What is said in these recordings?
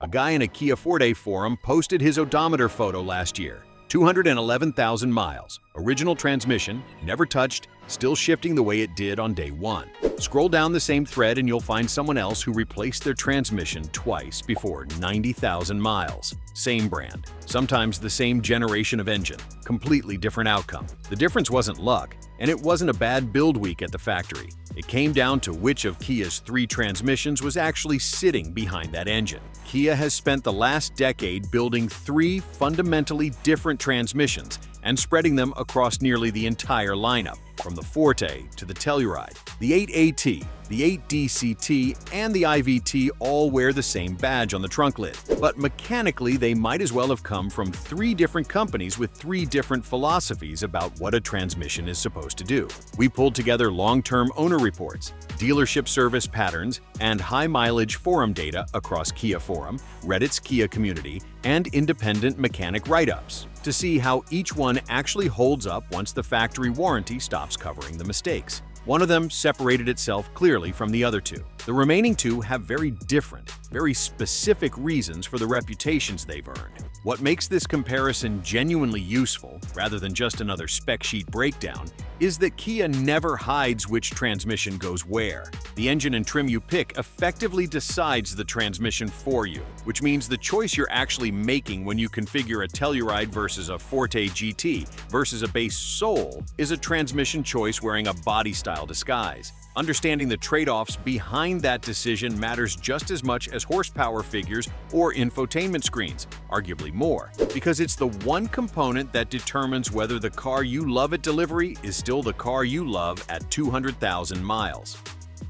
A guy in a Kia Forte forum posted his odometer photo last year. 211,000 miles, original transmission, never touched, still shifting the way it did on day one. Scroll down the same thread and you'll find someone else who replaced their transmission twice before 90,000 miles. Same brand, sometimes the same generation of engine, completely different outcome. The difference wasn't luck, and it wasn't a bad build week at the factory. It came down to which of Kia's 3 transmissions was actually sitting behind that engine. Kia has spent the last decade building 3 fundamentally different transmissions and spreading them across nearly the entire lineup, from the Forte to the Telluride. The 8AT, the 8DCT, and the IVT all wear the same badge on the trunk lid, but mechanically they might as well have come from 3 different companies with 3 different philosophies about what a transmission is supposed to do. We pulled together long-term owner reports, dealership service patterns, and high-mileage forum data across Kia Forum, Reddit's Kia community, and independent mechanic write-ups to see how each one actually holds up once the factory warranty stops covering the mistakes. One of them separated itself clearly from the other 2. The remaining 2 have very different, very specific reasons for the reputations they've earned. What makes this comparison genuinely useful, rather than just another spec sheet breakdown, is that Kia never hides which transmission goes where. The engine and trim you pick effectively decides the transmission for you, which means the choice you're actually making when you configure a Telluride versus a Forte GT versus a base Soul is a transmission choice wearing a body-style disguise. Understanding the trade-offs behind that decision matters just as much as horsepower figures or infotainment screens, arguably more, because it's the one component that determines whether the car you love at delivery is still the car you love at 200,000 miles.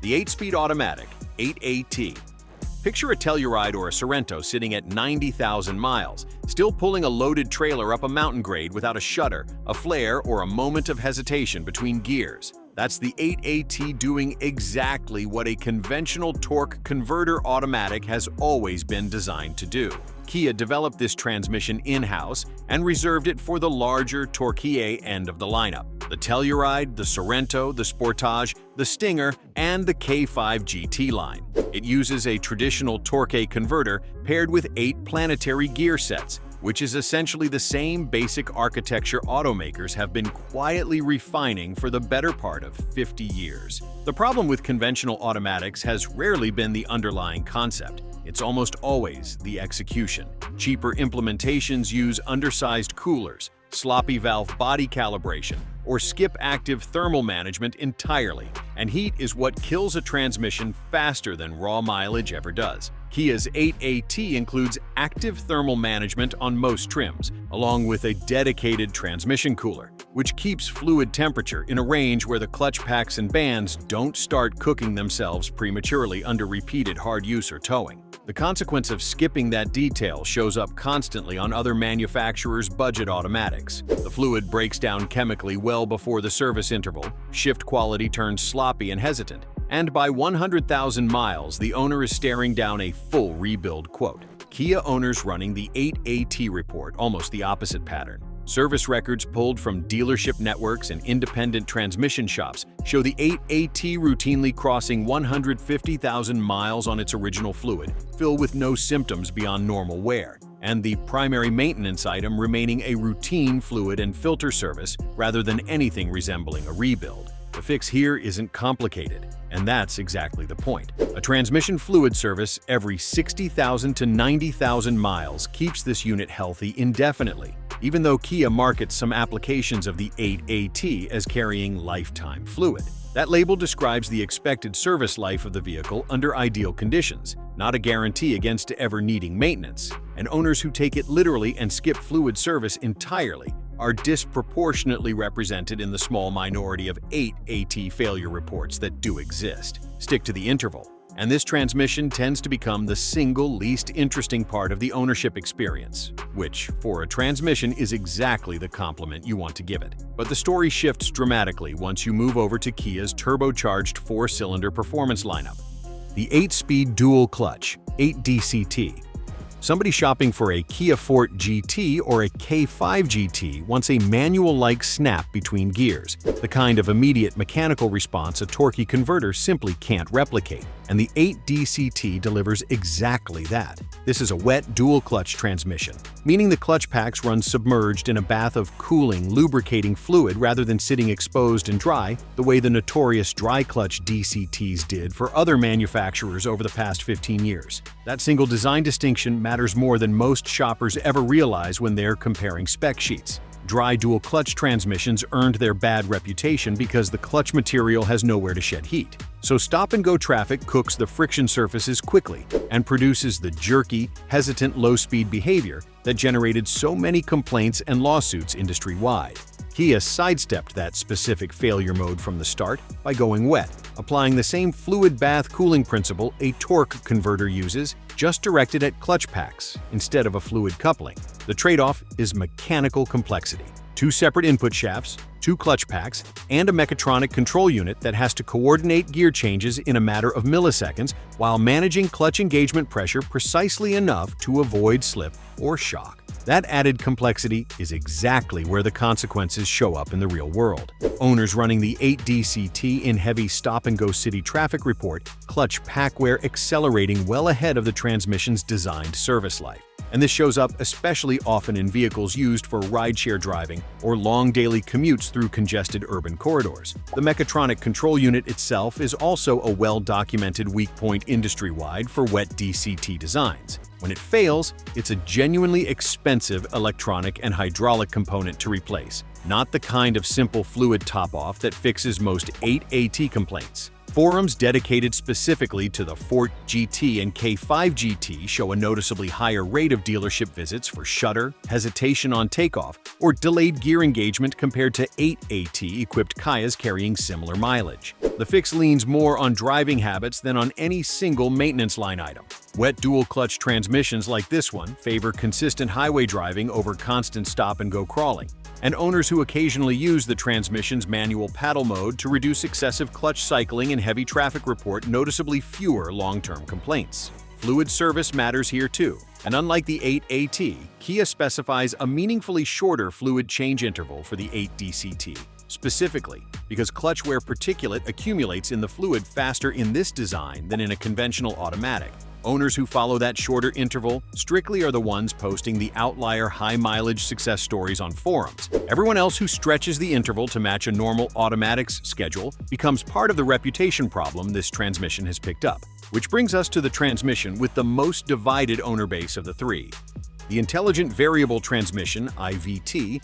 The 8-speed automatic, 8AT. Picture a Telluride or a Sorento sitting at 90,000 miles, still pulling a loaded trailer up a mountain grade without a shudder, a flare, or a moment of hesitation between gears. That's the 8AT doing exactly what a conventional torque converter automatic has always been designed to do. Kia developed this transmission in-house and reserved it for the larger Torque end of the lineup. The Telluride, the Sorento, the Sportage, the Stinger, and the K5 GT line. It uses a traditional Torque converter paired with 8 planetary gear sets, which is essentially the same basic architecture automakers have been quietly refining for the better part of 50 years. The problem with conventional automatics has rarely been the underlying concept. It's almost always the execution. Cheaper implementations use undersized coolers, sloppy valve body calibration, or skip active thermal management entirely, and heat is what kills a transmission faster than raw mileage ever does. Kia's 8AT includes active thermal management on most trims, along with a dedicated transmission cooler, which keeps fluid temperature in a range where the clutch packs and bands don't start cooking themselves prematurely under repeated hard use or towing. The consequence of skipping that detail shows up constantly on other manufacturers' budget automatics. The fluid breaks down chemically well before the service interval, shift quality turns sloppy and hesitant, and by 100,000 miles, the owner is staring down a full rebuild quote. Kia owners running the 8AT report almost the opposite pattern. Service records pulled from dealership networks and independent transmission shops show the 8AT routinely crossing 150,000 miles on its original fluid, fill with no symptoms beyond normal wear, and the primary maintenance item remaining a routine fluid and filter service rather than anything resembling a rebuild. The fix here isn't complicated, and that's exactly the point. A transmission fluid service every 60,000 to 90,000 miles keeps this unit healthy indefinitely, even though Kia markets some applications of the 8AT as carrying lifetime fluid. That label describes the expected service life of the vehicle under ideal conditions, not a guarantee against ever needing maintenance, and owners who take it literally and skip fluid service entirely are disproportionately represented in the small minority of 8AT failure reports that do exist. Stick to the interval, and this transmission tends to become the single least interesting part of the ownership experience, which, for a transmission, is exactly the compliment you want to give it. But the story shifts dramatically once you move over to Kia's turbocharged 4-cylinder performance lineup. The 8-speed dual-clutch, 8DCT. Somebody shopping for a Kia Forte GT or a K5 GT wants a manual-like snap between gears, the kind of immediate mechanical response a torquey converter simply can't replicate. And the 8DCT delivers exactly that. This is a wet dual-clutch transmission, meaning the clutch packs run submerged in a bath of cooling, lubricating fluid rather than sitting exposed and dry the way the notorious dry-clutch DCTs did for other manufacturers over the past 15 years. That single design distinction matters more than most shoppers ever realize when they're comparing spec sheets. Dry dual-clutch transmissions earned their bad reputation because the clutch material has nowhere to shed heat. So stop-and-go traffic cooks the friction surfaces quickly and produces the jerky, hesitant low-speed behavior that generated so many complaints and lawsuits industry-wide. Kia sidestepped that specific failure mode from the start by going wet, applying the same fluid bath cooling principle a torque converter uses, just directed at clutch packs instead of a fluid coupling. The trade-off is mechanical complexity. 2 separate input shafts, 2 clutch packs, and a mechatronic control unit that has to coordinate gear changes in a matter of milliseconds while managing clutch engagement pressure precisely enough to avoid slip or shock. That added complexity is exactly where the consequences show up in the real world. Owners running the 8DCT in heavy stop-and-go city traffic report clutch pack wear accelerating well ahead of the transmission's designed service life. And this shows up especially often in vehicles used for rideshare driving or long daily commutes through congested urban corridors. The mechatronic control unit itself is also a well-documented weak point industry-wide for wet DCT designs. When it fails, it's a genuinely expensive electronic and hydraulic component to replace, not the kind of simple fluid top-off that fixes most 8AT complaints. Forums dedicated specifically to the Forte GT and K5 GT show a noticeably higher rate of dealership visits for shudder, hesitation on takeoff, or delayed gear engagement compared to 8AT-equipped Kias carrying similar mileage. The fix leans more on driving habits than on any single maintenance line item. Wet dual-clutch transmissions like this one favor consistent highway driving over constant stop-and-go crawling, and owners who occasionally use the transmission's manual paddle mode to reduce excessive clutch cycling in heavy traffic report noticeably fewer long-term complaints. Fluid service matters here too, and unlike the 8AT, Kia specifies a meaningfully shorter fluid change interval for the 8DCT, specifically because clutch wear particulate accumulates in the fluid faster in this design than in a conventional automatic. Owners who follow that shorter interval strictly are the ones posting the outlier high-mileage success stories on forums. Everyone else who stretches the interval to match a normal automatic's schedule becomes part of the reputation problem this transmission has picked up. Which brings us to the transmission with the most divided owner base of the three. The Intelligent Variable Transmission, IVT,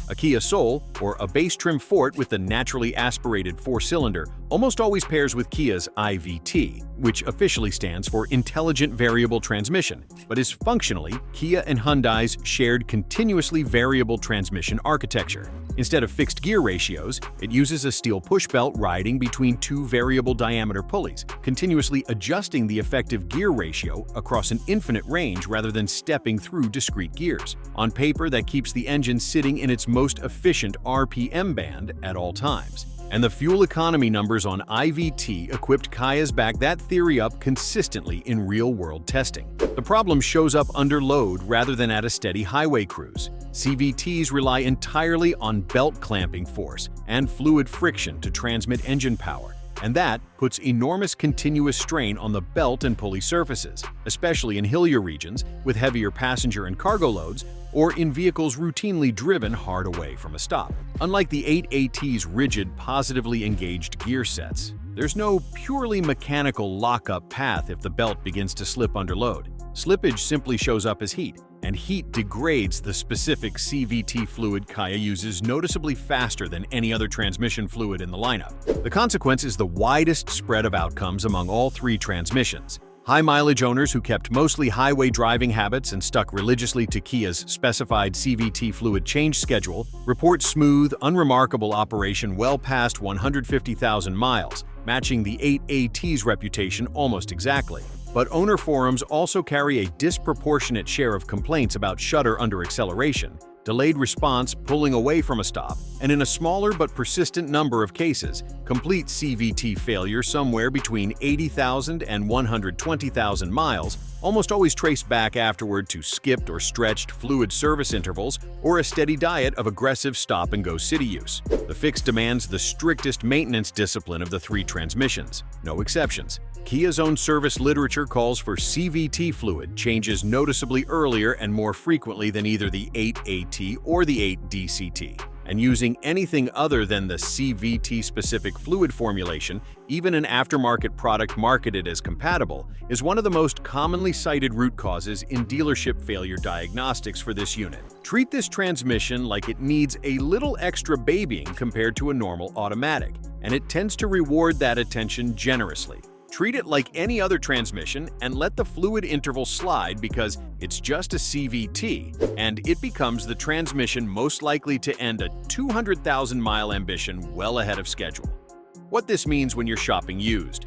a Kia Soul, or a base trim Forte with the naturally aspirated 4-cylinder almost always pairs with Kia's IVT, which officially stands for Intelligent Variable Transmission, but is functionally Kia and Hyundai's shared continuously variable transmission architecture. Instead of fixed gear ratios, it uses a steel push belt riding between 2 variable diameter pulleys, continuously adjusting the effective gear ratio across an infinite range rather than stepping through discrete gears. On paper, that keeps the engine sitting in its most efficient RPM band at all times. And the fuel economy numbers on IVT-equipped Kias back that theory up consistently in real-world testing. The problem shows up under load rather than at a steady highway cruise. CVTs rely entirely on belt clamping force and fluid friction to transmit engine power, and that puts enormous continuous strain on the belt and pulley surfaces, especially in hillier regions with heavier passenger and cargo loads or in vehicles routinely driven hard away from a stop. Unlike the 8AT's rigid, positively engaged gear sets, there's no purely mechanical lock-up path if the belt begins to slip under load. Slippage simply shows up as heat, and heat degrades the specific CVT fluid Kia uses noticeably faster than any other transmission fluid in the lineup. The consequence is the widest spread of outcomes among all three transmissions. High-mileage owners who kept mostly highway driving habits and stuck religiously to Kia's specified CVT fluid change schedule report smooth, unremarkable operation well past 150,000 miles, matching the 8AT's reputation almost exactly. But owner forums also carry a disproportionate share of complaints about shudder under acceleration, delayed response pulling away from a stop, and in a smaller but persistent number of cases, complete CVT failure somewhere between 80,000 and 120,000 miles, almost always traced back afterward to skipped or stretched fluid service intervals or a steady diet of aggressive stop-and-go city use. The fix demands the strictest maintenance discipline of the three transmissions, no exceptions. Kia's own service literature calls for CVT fluid changes noticeably earlier and more frequently than either the 8AT or the 8DCT. And using anything other than the CVT-specific fluid formulation, even an aftermarket product marketed as compatible, is one of the most commonly cited root causes in dealership failure diagnostics for this unit. Treat this transmission like it needs a little extra babying compared to a normal automatic, and it tends to reward that attention generously. Treat it like any other transmission and let the fluid interval slide because it's just a CVT, and it becomes the transmission most likely to end a 200,000-mile ambition well ahead of schedule. What this means when you're shopping used.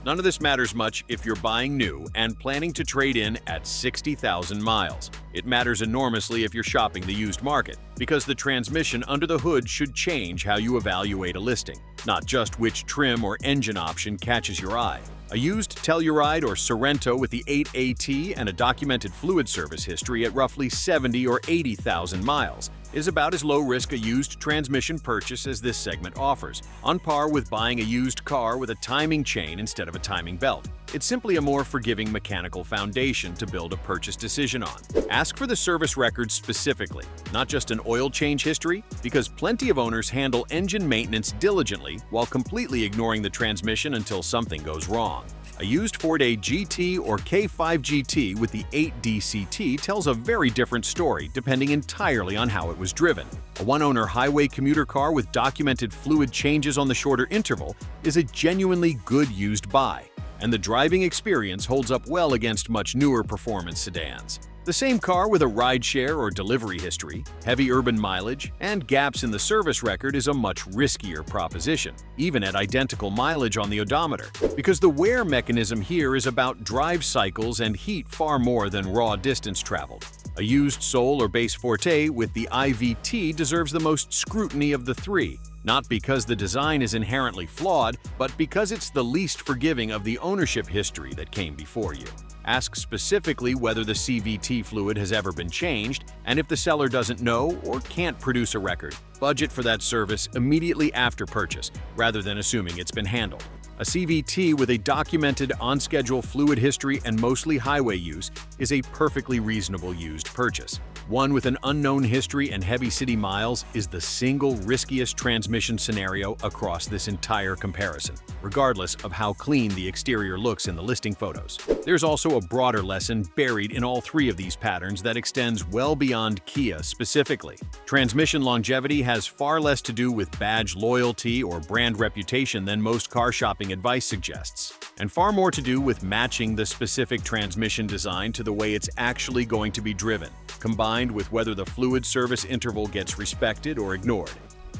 None of this matters much if you're buying new and planning to trade in at 60,000 miles. It matters enormously if you're shopping the used market, because the transmission under the hood should change how you evaluate a listing, not just which trim or engine option catches your eye. A used Telluride or Sorento with the 8AT and a documented fluid service history at roughly 70 or 80,000 miles is about as low risk a used transmission purchase as this segment offers, on par with buying a used car with a timing chain instead of a timing belt. It's simply a more forgiving mechanical foundation to build a purchase decision on. Ask for the service records specifically, not just an oil change history, because plenty of owners handle engine maintenance diligently while completely ignoring the transmission until something goes wrong. A used Forte GT or K5 GT with the 8DCT tells a very different story depending entirely on how it was driven. A one-owner highway commuter car with documented fluid changes on the shorter interval is a genuinely good used buy, and the driving experience holds up well against much newer performance sedans. The same car with a rideshare or delivery history, heavy urban mileage, and gaps in the service record is a much riskier proposition, even at identical mileage on the odometer, because the wear mechanism here is about drive cycles and heat far more than raw distance traveled. A used Sol or base Forte with the IVT deserves the most scrutiny of the three, not because the design is inherently flawed, but because it's the least forgiving of the ownership history that came before you. Ask specifically whether the CVT fluid has ever been changed, and if the seller doesn't know or can't produce a record, budget for that service immediately after purchase, rather than assuming it's been handled. A CVT with a documented on-schedule fluid history and mostly highway use is a perfectly reasonable used purchase. One with an unknown history and heavy city miles is the single riskiest transmission scenario across this entire comparison, regardless of how clean the exterior looks in the listing photos. There's also a broader lesson buried in all three of these patterns that extends well beyond Kia specifically. Transmission longevity has far less to do with badge loyalty or brand reputation than most car shopping advice suggests, and far more to do with matching the specific transmission design to the way it's actually going to be driven, combined with whether the fluid service interval gets respected or ignored.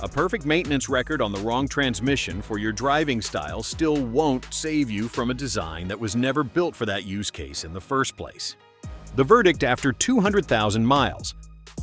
A perfect maintenance record on the wrong transmission for your driving style still won't save you from a design that was never built for that use case in the first place. The verdict after 200,000 miles.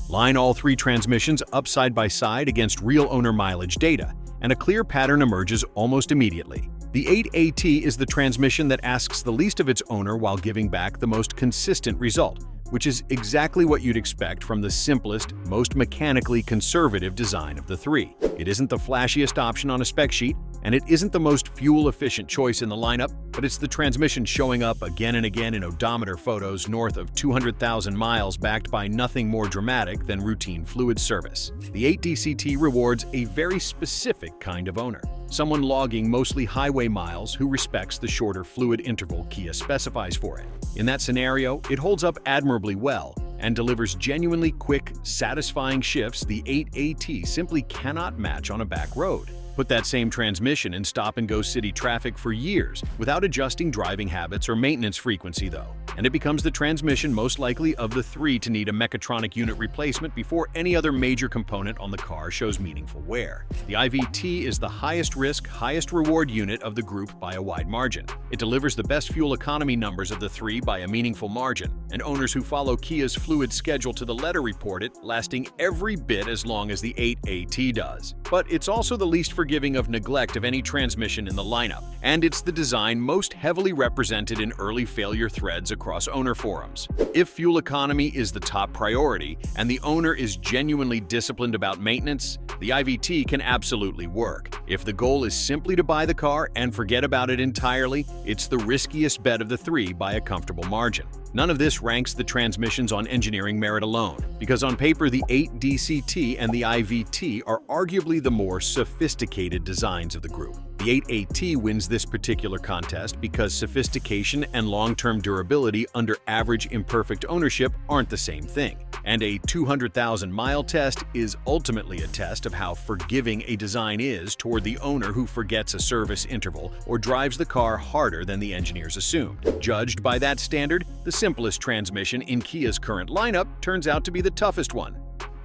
Line all three transmissions up side by side against real owner mileage data, and a clear pattern emerges almost immediately. The 8AT is the transmission that asks the least of its owner while giving back the most consistent result, which is exactly what you'd expect from the simplest, most mechanically conservative design of the three. It isn't the flashiest option on a spec sheet, and it isn't the most fuel-efficient choice in the lineup, but it's the transmission showing up again and again in odometer photos north of 200,000 miles backed by nothing more dramatic than routine fluid service. The 8DCT rewards a very specific kind of owner, someone logging mostly highway miles who respects the shorter fluid interval Kia specifies for it. In that scenario, it holds up admirably well and delivers genuinely quick, satisfying shifts the 8AT simply cannot match on a back road. Put that same transmission in stop-and-go city traffic for years without adjusting driving habits or maintenance frequency though, and it becomes the transmission most likely of the three to need a mechatronic unit replacement before any other major component on the car shows meaningful wear. The IVT is the highest risk, highest reward unit of the group by a wide margin. It delivers the best fuel economy numbers of the three by a meaningful margin, and owners who follow Kia's fluid schedule to the letter report it lasting every bit as long as the 8AT does. But it's also the least forgiving of neglect of any transmission in the lineup, and it's the design most heavily represented in early failure threads across owner forums. If fuel economy is the top priority and the owner is genuinely disciplined about maintenance, the IVT can absolutely work. If the goal is simply to buy the car and forget about it entirely, it's the riskiest bet of the three by a comfortable margin. None of this ranks the transmissions on engineering merit alone, because on paper the 8DCT and the IVT are arguably the more sophisticated designs of the group. The 8AT wins this particular contest because sophistication and long-term durability under average imperfect ownership aren't the same thing. And a 200,000-mile test is ultimately a test of how forgiving a design is toward the owner who forgets a service interval or drives the car harder than the engineers assumed. Judged by that standard, the simplest transmission in Kia's current lineup turns out to be the toughest one.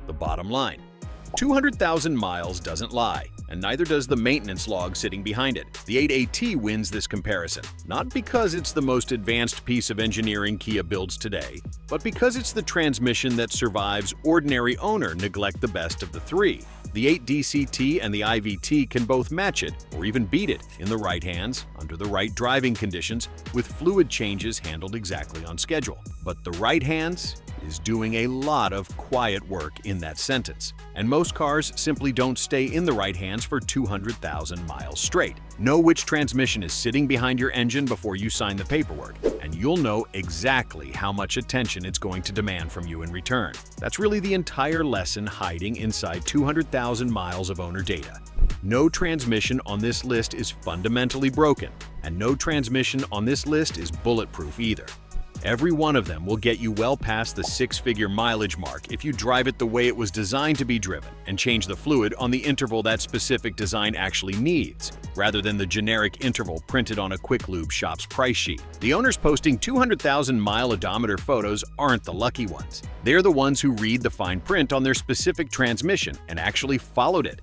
The bottom line: 200,000 miles doesn't lie, and neither does the maintenance log sitting behind it. The 8AT wins this comparison, not because it's the most advanced piece of engineering Kia builds today, but because it's the transmission that survives ordinary owner neglect the best of the three. The 8DCT and the IVT can both match it or even beat it in the right hands, under the right driving conditions, with fluid changes handled exactly on schedule. But the right hands is doing a lot of quiet work in that sentence, and most cars simply don't stay in the right hands for 200,000 miles straight. Know which transmission is sitting behind your engine before you sign the paperwork, and you'll know exactly how much attention it's going to demand from you in return. That's really the entire lesson hiding inside 200,000 miles of owner data. No transmission on this list is fundamentally broken, and no transmission on this list is bulletproof either. Every one of them will get you well past the six-figure mileage mark if you drive it the way it was designed to be driven and change the fluid on the interval that specific design actually needs, rather than the generic interval printed on a quick lube shop's price sheet. The owners posting 200,000-mile odometer photos aren't the lucky ones. They're the ones who read the fine print on their specific transmission and actually followed it.